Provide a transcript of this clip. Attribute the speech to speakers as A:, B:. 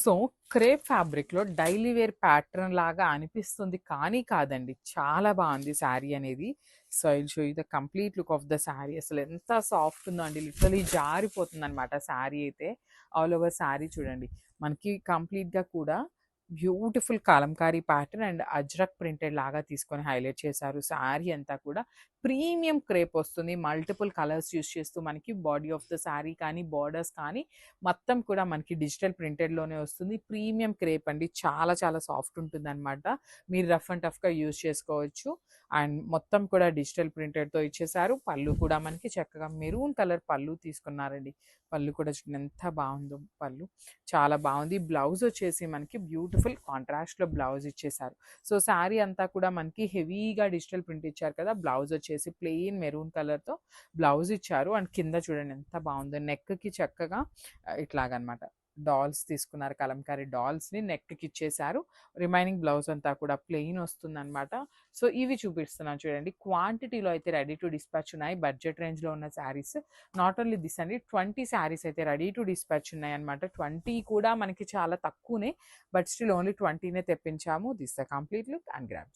A: So, crepe ఫ్యాబ్రిక్‌లో daily wear pattern లాగా అనిపిస్తుంది కానీ కాదండి. చాలా బావుంది శారీ అనేది. So, I will show you the complete look of the sari. అసలెంత సాఫ్ట్ ఉందో అండి. లిటరల్లీ జారిపోతుందనమాట శారీ అయితే. ఆల్ ఓవర్ శారీ చూడండి. మనకి కంప్లీట్‌గా కూడా beautiful Kalamkari pattern and Ajrak printed లాగా తీసుకొని హైలైట్ చేశారు. శారీ అంతా కూడా ప్రీమియం క్రేప్ వస్తుంది. మల్టిపుల్ కలర్స్ యూజ్ చేస్తూ మనకి బాడీ ఆఫ్ ద శారీ కానీ, బోర్డర్స్ కానీ మొత్తం కూడా మనకి డిజిటల్ ప్రింటెడ్‌లోనే వస్తుంది. ప్రీమియం క్రేప్ అండి. చాలా చాలా సాఫ్ట్ ఉంటుందనమాట. మీరు రఫ్ అండ్ టఫ్‌గా యూజ్ చేసుకోవచ్చు. అండ్ మొత్తం కూడా డిజిటల్ ప్రింటెడ్‌తో ఇచ్చేశారు. పళ్ళు కూడా మనకి చక్కగా మెరూన్ కలర్ పళ్ళు తీసుకున్నారండి. పళ్ళు కూడా చూడండి ఎంత బావుందో పళ్ళు. చాలా బావుంది. బ్లౌజ్ వచ్చేసి మనకి బ్యూటిఫుల్ కాంట్రాస్ట్‌లో బ్లౌజ్ ఇచ్చేశారు. సో, శారీ అంతా కూడా మనకి హెవీగా డిజిటల్ ప్రింట్ ఇచ్చారు కదా! బ్లౌజ్ వచ్చేసి ప్లెయిన్ మెరూన్ కలర్‌తో బ్లౌజ్ ఇచ్చారు. అండ్ కింద చూడండి ఎంత బావుందో. నెక్‌కి చక్కగా ఇట్లాగనమాట. డాల్స్ తీసుకున్నారు. కలంకారీ డాల్స్‌ని నెక్‌కి ఇచ్చేశారు. రిమైనింగ్ బ్లౌజ్ అంతా కూడా ప్లెయిన్ వస్తుందనమాట. సో, ఇవి చూపిస్తున్నాను చూడండి. క్వాంటిటీలో అయితే రెడీ టు డిస్పాచ్ ఉన్నాయి. బడ్జెట్ రేంజ్‌లో ఉన్న శారీస్. నాట్ ఓన్లీ దిస్ అండి. 20 శారీస్ అయితే రెడీ టు డిస్పాచ్ ఉన్నాయన్నమాట. 20 కూడా మనకి చాలా తక్కువనే. బట్ స్టిల్ ఓన్లీ 20నే తెప్పించాము. This the complete look and grabs.